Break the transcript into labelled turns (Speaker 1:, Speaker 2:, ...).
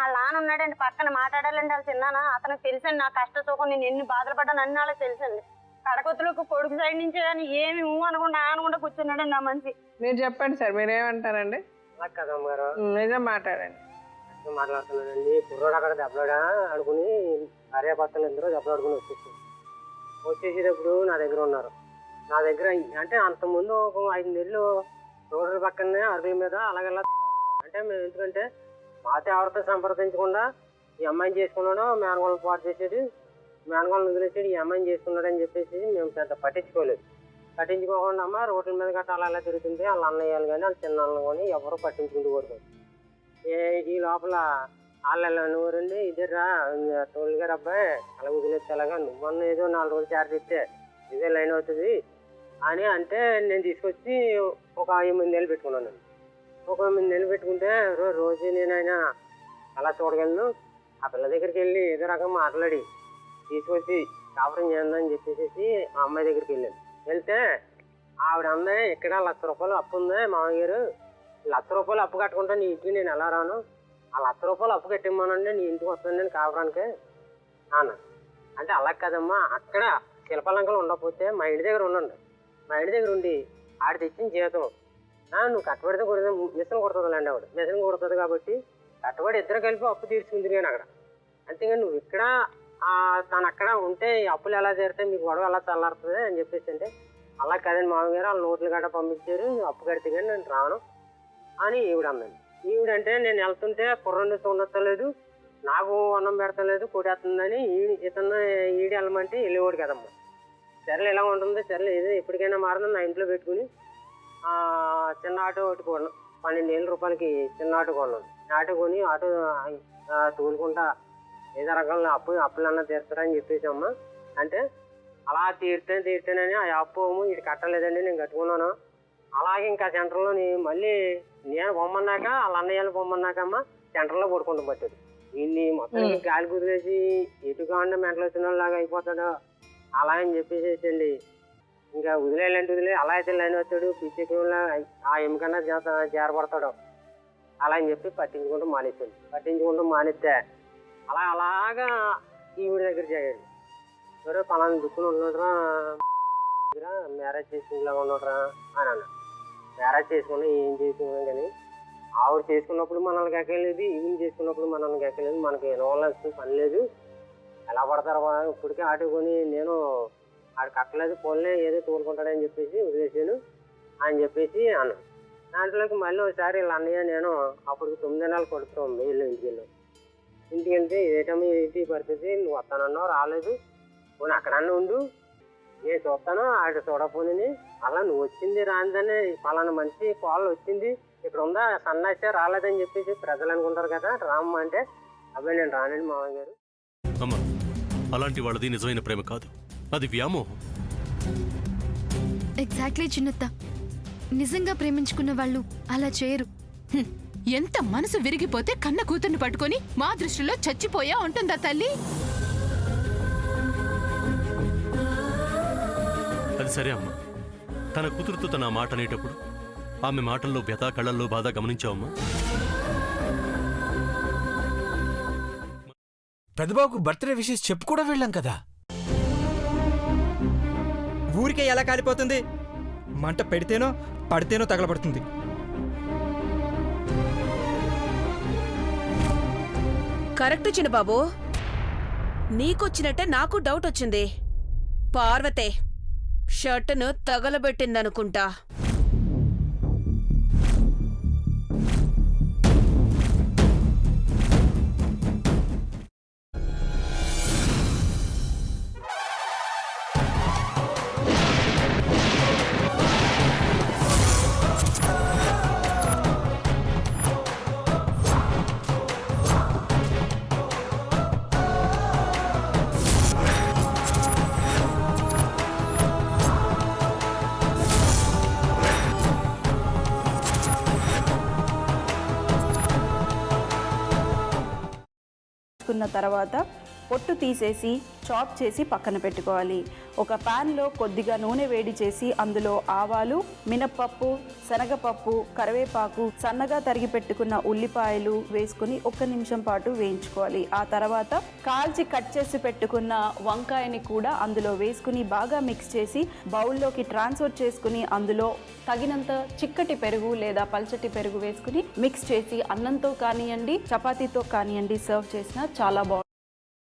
Speaker 1: వాళ్ళ నాన్న ఉన్నాడండి పక్కన మాట్లాడాలండి వాళ్ళు చిన్నానా అతనికి తెలుసండి నా కష్ట సుఖం నేను ఎన్ని బాధలు పడ్డాను అన్ని వాళ్ళకి తెలుసండి. కడకొత్తులకు కొడుకు సైడ్ నుంచి కానీ ఏమి అనుకుండా అనుకుంటా కూర్చున్నాడండి నా మనిషి.
Speaker 2: మీరు చెప్పండి సార్, మీరేమంటారండి?
Speaker 3: అలా కదమ్మ గారు,
Speaker 2: నిజం మాట్లాడండి.
Speaker 3: మాట్లాడుతున్నానండి. కుర్రోడు అక్కడ దెబ్బలాడా ఆడుకుని భార్యాభర్తలు ఇద్దరు దెబ్బలాడుకుని వచ్చేసేటప్పుడు నా దగ్గర ఉన్నారు. నా దగ్గర అంటే అంతకుముందు ఒక 5 నెలలు రోడ్డు పక్కనే అరుగుల మీద అలాగలా అంటే మేము ఎందుకంటే మాతో ఎవరితో సంప్రదించకుండా ఈ అమ్మాయిని చేసుకున్నాడు, మేనగోళ్ళని పాటు చేసేది, మేనగోళ్ళని వదిలేసేది, ఈ అమ్మాయిని చేసుకున్నాడు అని చెప్పేసి మేము పెద్ద పట్టించుకోలేదు. పట్టించుకోకుండా అమ్మ రోడ్ల మీద గట్రా అలా తిరుగుతుంది. వాళ్ళ అన్నయ్యలు కానీ వాళ్ళ చిన్నలు కానీ ఎవరు పట్టించుకుంటూ కొడుతుంది. ఈ లోపల వాళ్ళు నువ్వురండి ఇదేరా తోళ్ళు గారు అబ్బాయి అలా వదిలేస్తే అలాగా నువ్వన్న ఏదో 4 రోజులు చార్జ్ ఇస్తే ఇదే లైన్ అవుతుంది అని అంటే నేను తీసుకొచ్చి ఒక 8 నెలలు పెట్టుకున్నాను. ఒక 8 నెలలు పెట్టుకుంటే రోజు నేనైనా అలా చూడగలను. ఆ పిల్ల దగ్గరికి వెళ్ళి ఏదో రకం మాట్లాడి తీసుకొచ్చి కాపురం చేద్దామని చెప్పేసి ఆ అమ్మాయి దగ్గరికి వెళ్ళాను. వెళ్తే ఆవిడ అందే ఇక్కడ 1,00,000 రూపాయలు అప్పు ఉంది మామయ్య గారు, 1,00,000 రూపాయలు అప్పు కట్టుకుంటా నీ ఇంటికి నేను ఎలా రాను, ఆ 1,00,000 రూపాయలు అప్పు కట్టిమ్మనండి నీ ఇంటికి వస్తాను నేను కాపురానికి అన్న. అంటే అలా కదమ్మా, అక్కడ శిల్పలంకలు ఉండకపోతే మా ఇంటి దగ్గర ఉండండి, మా ఇంటి దగ్గర ఉండి ఆడ తెచ్చిన జీతం నువ్వు కట్టబడితే కొడితే మిషన్ కొడుతుందిలేండి. ఆవిడ మిషన్ కొడుతుంది కాబట్టి కట్టబడి ఇద్దరు కలిపి అప్పు తీర్చుకుంది కానీ అక్కడ. అంతేగాని నువ్వు ఇక్కడ తను అక్కడ ఉంటే అప్పులు ఎలా తీరుతాయి, మీకు గొడవ ఎలా చల్లారుతుంది అని చెప్పేసి అంటే అలా కదండి మామగారు వాళ్ళు నోట్లు గట్ట పంపించారు అప్పు కడితే కానీ నేను రాను అని ఈవిడ అందండి. ఈవిడంటే నేను వెళ్తుంటే కుర్రండి చూడలేదు, నాకు అన్నం పెడతలేదు, కొట్టేస్తుందని ఇతను ఈడి వెళ్ళమంటే వెళ్ళేవాడు కదమ్మా. సరేలే ఇలా ఉంటుంది, సరేలే ఏదో ఎప్పటికైనా మారదని నా ఇంట్లో పెట్టుకుని చిన్న ఆటో ఒకటి కొన్నాను. 12,000 రూపాయలకి చిన్న ఆటో కొన్నాను. ఆటో కొని ఆటో తోలుకుంటా ఏదో రకాల అప్పులన్నా తీరుతారని చెప్పేసి అమ్మ అంటే అలా తీరుతానని ఆ అప్పు ఇది కట్టలేదండి నేను కట్టుకున్నాను. అలాగే ఇంకా సెంటర్లో మళ్ళీ నేను బొమ్మన్నాక వాళ్ళ అన్నయ్యలు బొమ్మన్నాక అమ్మ సెంటర్లో పడుకుంటూ పట్టాడు. వీళ్ళని మొత్తం గాలి కుదిరేసి ఎటుకాండ మెంటలు వచ్చిన వాళ్ళలాగా అయిపోతాడు అలా అని చెప్పేసేసండి. ఇంకా వదిలేయాలంటే అలా అయితే లైన్ వచ్చాడు పిచ్చెక్కిలా ఆ ఎముకన్నా చేరబడతాడు అలా అని చెప్పి పట్టించుకుంటూ మానేసాడు. పట్టించుకుంటూ మానేస్తే అలాగా ఈవిడ దగ్గర చేయాడు. సరే పలానా దుక్కులు ఉన్నాడురా దగ్గర మ్యారేజ్ చేసుకునేలా ఉన్నాడురా అని అన్న. మ్యారేజ్ చేసుకున్నా ఏం చేసుకున్నాం కానీ ఆవిడ చేసుకున్నప్పుడు మనల్ని ఎక్కలేదు, ఈవిని చేసుకున్నప్పుడు మనల్ని ఎక్కలేదు, మనకి ఇన్వాల్వ్ పని లేదు. ఎలా పడతారు ఇప్పటికే ఆటో కొని నేను ఆడు కట్టలేదు పోలే ఏదో తోలుకుంటాడని చెప్పేసి వదిలేసాను అని చెప్పేసి అన్న. దాంట్లోకి మళ్ళీ ఒకసారి వీళ్ళ అన్నయ్య నేను అప్పటికి 9 నెలలు కొడుతాం వీళ్ళు ఇంటికి వెళ్తే ఏటమ్మా ఏంటి పరిస్థితి, నువ్వు వస్తానన్నావు రాలేదు, పోనీ అక్కడన్నా ఉండు నేను చూస్తాను ఆడ చూడపోని అలా నువ్వు వచ్చింది రాందని పలానా మనిషి కాల్ వచ్చింది ఇక్కడ ఉందా సన్నాసే రాలేదని చెప్పేసి ప్రజలు అనుకుంటారు కదా రామ్మ అంటే అబ్బాయి నేను రానండి మామయ్య గారు.
Speaker 4: అమ్మా అలాంటి వాళ్ళది నిజమైన ప్రేమ కాదు, అది వ్యామోహం.
Speaker 5: ఎగ్జాక్ట్లీ చిన్నత్త, నిజంగా ప్రేమించుకున్న వాళ్ళు అలా చేయరు.
Speaker 6: ఎంత మనసు విరిగిపోతే కన్న కూతుర్ని పట్టుకొని మా దృష్టిలో చచ్చిపోయా ఉంటుందా తల్లి?
Speaker 4: అది సరే అమ్మా, తన కూతురుతో తన మాట అనేటప్పుడు ఆమె మాటల్లో వ్యథ కళ్ళల్లో బాధ గమనించావమ్మా?
Speaker 7: పెద్దబాబుకు బర్త్డే విషెస్ చెప్పు కూడా వెళ్ళాం కదా.
Speaker 8: ఊరికే ఎలా కాలిపోతుంది, మంట పెడితేనో పడితేనో తగలబడుతుంది.
Speaker 9: కరెక్ట్ చిన్నబాబు, నీకొచ్చినట్టే నాకు డౌట్ వచ్చింది. పార్వతే షర్టును తగలబెట్టిందనుకుంటా.
Speaker 10: తర్వాత పొట్టు తీసేసి చాప్ చేసి పక్కన పెట్టుకోవాలి. ఒక ప్యాన్లో కొద్దిగా నూనె వేడి చేసి అందులో ఆవాలు, మినప్పప్పు, శనగపప్పు, కరివేపాకు, సన్నగా తరిగి పెట్టుకున్న ఉల్లిపాయలు వేసుకుని 1 నిమిషం పాటు వేయించుకోవాలి. ఆ తర్వాత కాల్చి కట్ చేసి పెట్టుకున్న వంకాయని కూడా అందులో వేసుకుని బాగా మిక్స్ చేసి బౌల్లోకి ట్రాన్స్ఫర్ చేసుకుని అందులో తగినంత చిక్కటి పెరుగు లేదా పల్చటి పెరుగు వేసుకుని మిక్స్ చేసి అన్నంతో కానివ్వండి, చపాతీతో కానివ్వండి సర్వ్ చేసినా చాలా బాగుంటుంది.